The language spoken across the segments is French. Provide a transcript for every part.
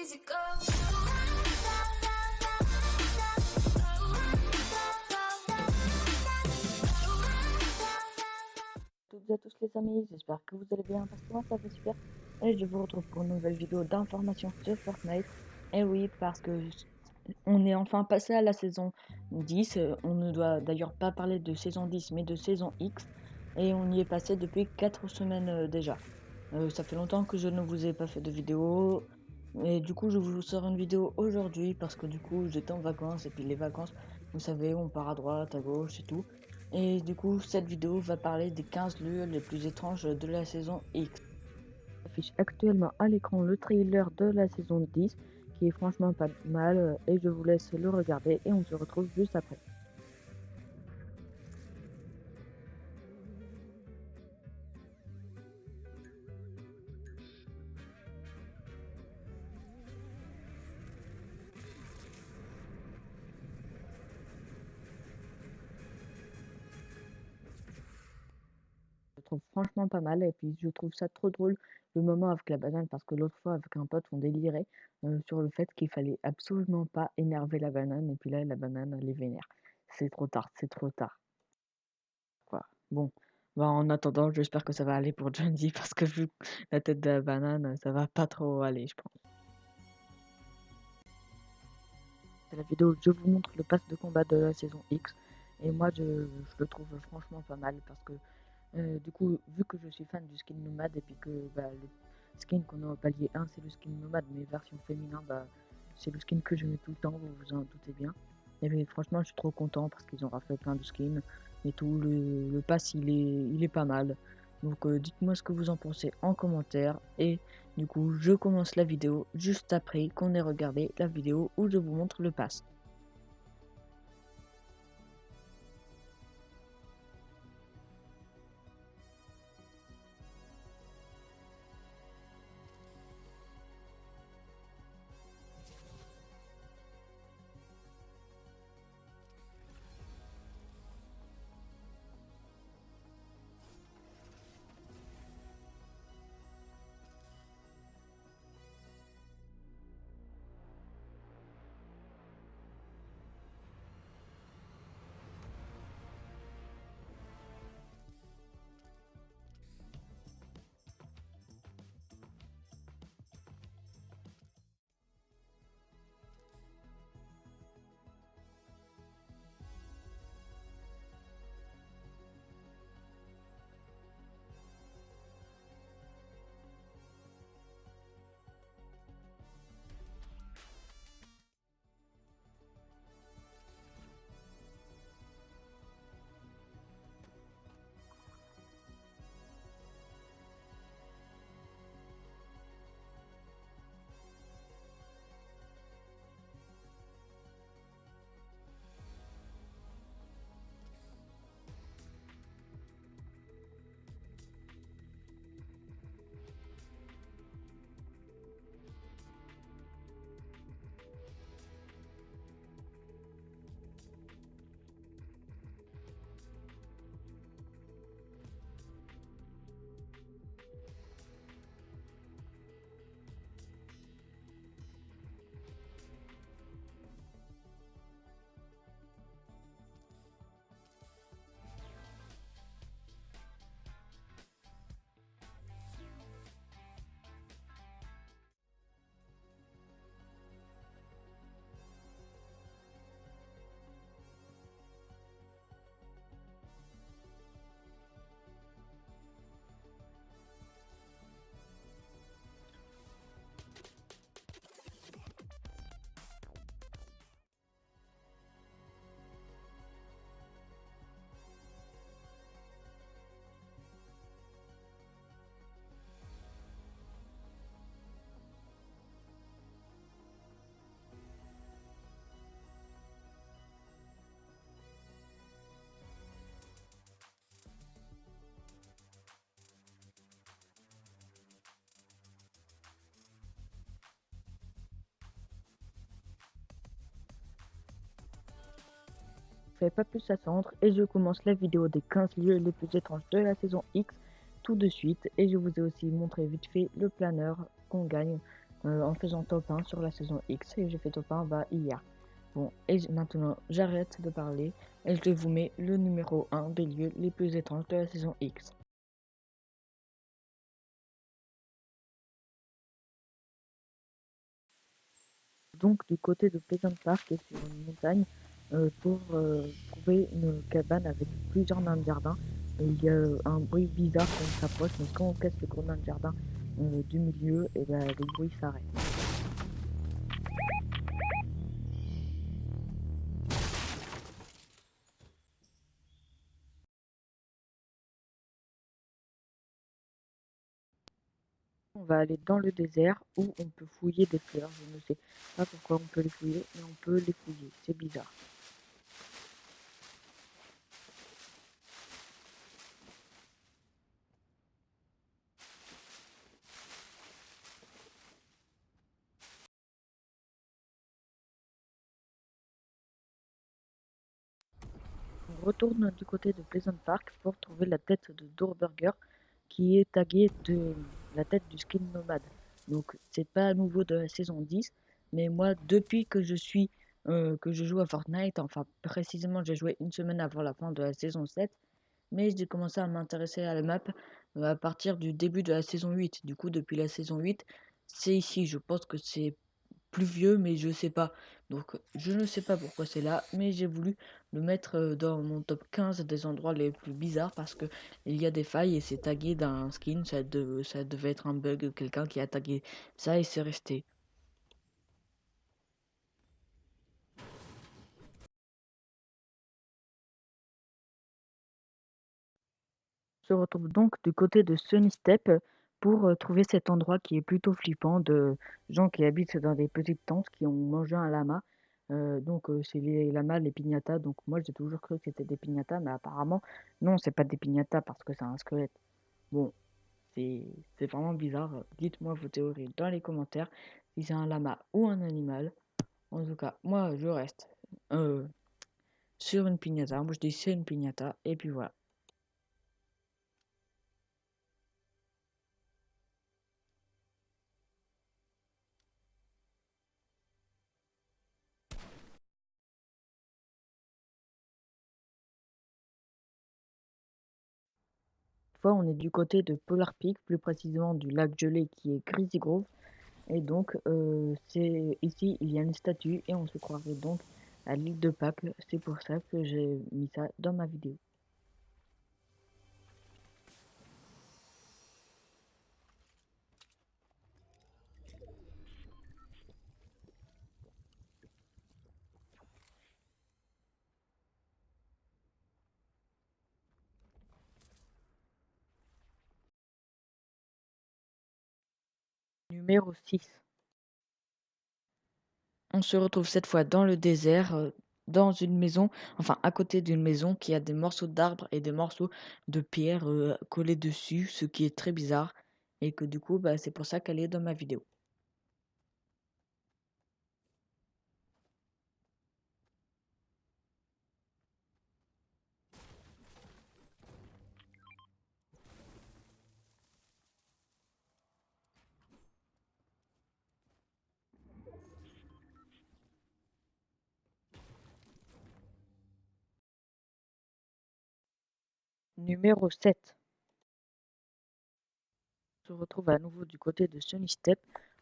easy go. Toutes et à tous les amis, j'espère que vous allez bien parce que moi ça va super et je vous retrouve pour une nouvelle vidéo d'information sur Fortnite. Et oui, parce que on est enfin passé à la saison 10, on ne doit d'ailleurs pas parler de saison 10 mais de saison X et on y est passé depuis 4 semaines déjà. Ça fait longtemps que je ne vous ai pas fait de vidéo et du coup je vous sors une vidéo aujourd'hui parce que du coup j'étais en vacances et puis les vacances, vous savez, on part à droite, à gauche et tout. Et du coup, cette vidéo va parler des 15 lieux les plus étranges de la saison X. Affiche actuellement à l'écran le trailer de la saison 10, qui est franchement pas mal, et je vous laisse le regarder et on se retrouve juste après. Je trouve franchement pas mal et puis je trouve ça trop drôle le moment avec la banane parce que l'autre fois avec un pote on délirait sur le fait qu'il fallait absolument pas énerver la banane et puis là la banane elle est vénère. C'est trop tard quoi. Bon, bah en attendant j'espère que ça va aller pour Jonesy parce que vu la tête de la banane ça va pas trop aller je pense. C'est la vidéo où je vous montre le pass de combat de la saison X et moi je le trouve franchement pas mal parce que du coup, vu que je suis fan du skin nomade et puis que le skin qu'on a au palier 1 c'est le skin nomade mais version féminin, c'est le skin que je mets tout le temps, vous vous en doutez bien. Et bien, franchement je suis trop content parce qu'ils ont refait plein de skins et tout, le pass il est pas mal. Donc dites-moi ce que vous en pensez en commentaire et du coup je commence la vidéo juste après qu'on ait regardé la vidéo où je vous montre le pass. Fais pas plus attendre et je commence la vidéo des 15 lieux les plus étranges de la saison X tout de suite et je vous ai aussi montré vite fait le planeur qu'on gagne en faisant top 1 sur la saison X et j'ai fait top 1 hier. Bon, et maintenant j'arrête de parler et je vous mets le numéro 1 des lieux les plus étranges de la saison X. Donc du côté de Pleasant Park et sur une montagne pour trouver une cabane avec plusieurs nains de jardin. Et il y a un bruit bizarre quand on s'approche, mais quand on casse le gros nain de jardin du milieu, et ben le bruit s'arrête. On va aller dans le désert où on peut fouiller des fleurs. Je ne sais pas pourquoi on peut les fouiller, mais on peut les fouiller. C'est bizarre. On retourne du côté de Pleasant Park pour trouver la tête de Doorburger qui est taguée de la tête du skin nomade. Donc c'est pas à nouveau de la saison 10, mais moi depuis que je joue à Fortnite, enfin précisément j'ai joué une semaine avant la fin de la saison 7, mais j'ai commencé à m'intéresser à la map à partir du début de la saison 8. Du coup depuis la saison 8, c'est ici. Je pense que c'est plus vieux, mais je sais pas. Donc, je ne sais pas pourquoi c'est là, mais j'ai voulu le mettre dans mon top 15 des endroits les plus bizarres parce que il y a des failles et c'est tagué d'un skin. Ça devait être un bug, quelqu'un qui a tagué ça et c'est resté. On se retrouve donc du côté de Sunny Step pour trouver cet endroit qui est plutôt flippant de gens qui habitent dans des petites tentes qui ont mangé un lama. C'est les lamas, les piñatas. Donc moi j'ai toujours cru que c'était des piñatas, mais apparemment non, c'est pas des piñatas parce que c'est un squelette. Bon, c'est c'est vraiment bizarre. Dites-moi vos théories dans les commentaires si c'est un lama ou un animal. En tout cas, moi je reste euh, sur une piñata. Moi je dis c'est une piñata et puis voilà. Cette fois, on est du côté de Polar Peak, plus précisément du lac gelé qui est Greasy Grove. Et donc, c'est ici, il y a une statue et on se croirait donc à l'île de Pâques. C'est pour ça que j'ai mis ça dans ma vidéo. Numéro 6. On se retrouve cette fois dans le désert, dans une maison, enfin à côté d'une maison qui a des morceaux d'arbres et des morceaux de pierre collés dessus, ce qui est très bizarre. Et que du coup, c'est pour ça qu'elle est dans ma vidéo. Numéro 7. Se retrouve à nouveau du côté de Sunny Step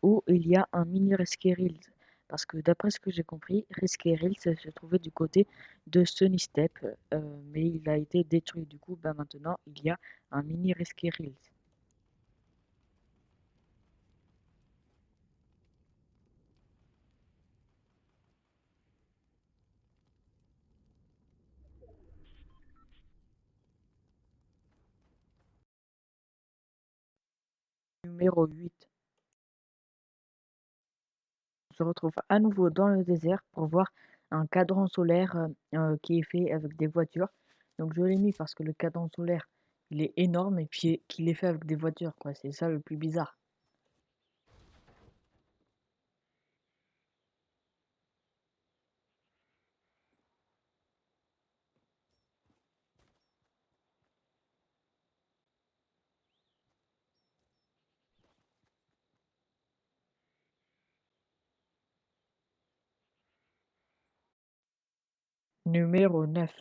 où il y a un mini Rescue Hills. Parce que d'après ce que j'ai compris, Rescue Hills se trouvait du côté de Sunny Step, mais il a été détruit. Du coup, maintenant, il y a un mini Rescue Hills. Numéro 8. On se retrouve à nouveau dans le désert pour voir un cadran solaire qui est fait avec des voitures. Donc je l'ai mis parce que le cadran solaire, il est énorme et puis qu'il est fait avec des voitures, quoi. C'est ça le plus bizarre. Numéro 9.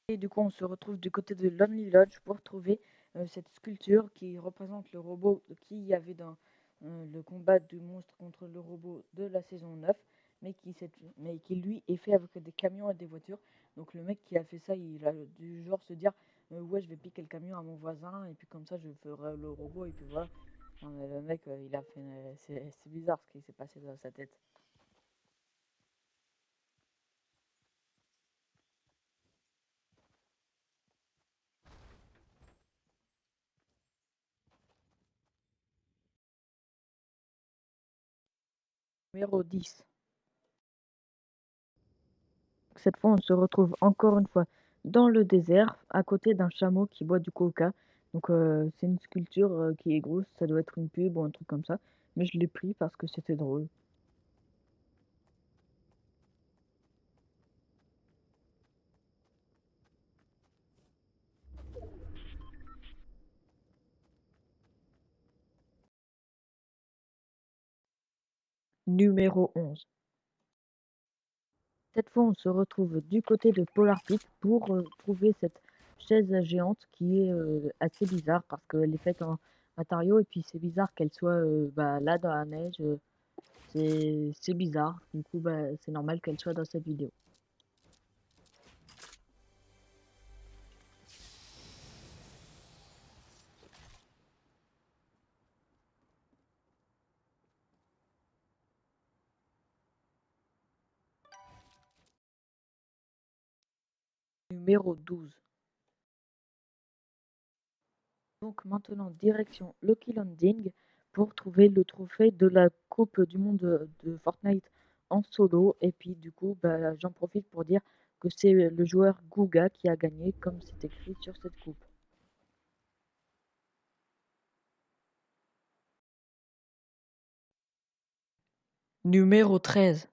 Et du coup, on se retrouve du côté de Lonely Lodge pour trouver cette sculpture qui représente le robot qu'il y avait dans le combat du monstre contre le robot de la saison 9, mais qui lui est fait avec des camions et des voitures. Donc le mec qui a fait ça, il a du genre se dire ouais, je vais piquer le camion à mon voisin et puis comme ça je ferai le robot et puis voilà. Non, mais le mec, il a fait c'est bizarre ce qui s'est passé dans sa tête. Numéro 10. Cette fois, on se retrouve encore une fois dans le désert, à côté d'un chameau qui boit du coca. Donc, c'est une sculpture qui est grosse, ça doit être une pub ou un truc comme ça. Mais je l'ai pris parce que c'était drôle. Numéro 11. Cette fois, on se retrouve du côté de Polar Peak pour trouver cette chaise géante qui est assez bizarre parce qu'elle est faite en matériaux et puis c'est bizarre qu'elle soit là dans la neige. C'est bizarre. Du coup, c'est normal qu'elle soit dans cette vidéo. Numéro 12. Donc maintenant, direction Lucky Landing pour trouver le trophée de la Coupe du monde de Fortnite en solo. Et puis du coup, j'en profite pour dire que c'est le joueur Guga qui a gagné, comme c'est écrit sur cette coupe. Numéro 13.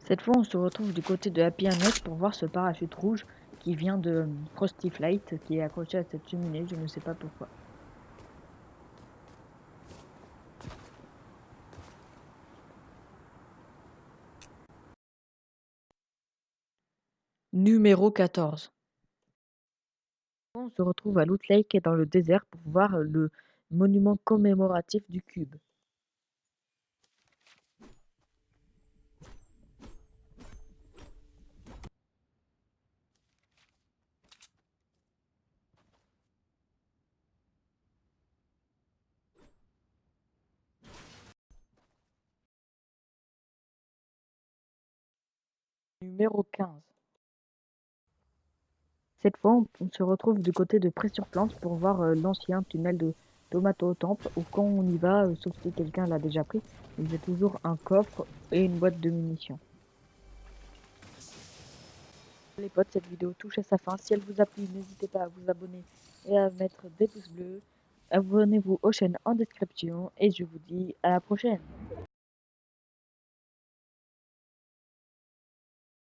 Cette fois, on se retrouve du côté de Happy Hamlet pour voir ce parachute rouge qui vient de Frosty Flight, qui est accroché à cette cheminée, je ne sais pas pourquoi. Numéro 14. On se retrouve à Loot Lake et dans le désert pour voir le monument commémoratif du cube. Numéro 15. Cette fois, on se retrouve du côté de Pressure Plante pour voir l'ancien tunnel de Tomato Temple où quand on y va, sauf si quelqu'un l'a déjà pris, il y a toujours un coffre et une boîte de munitions. Les potes, cette vidéo touche à sa fin. Si elle vous a plu, n'hésitez pas à vous abonner et à mettre des pouces bleus. Abonnez-vous aux chaînes en description et je vous dis à la prochaine.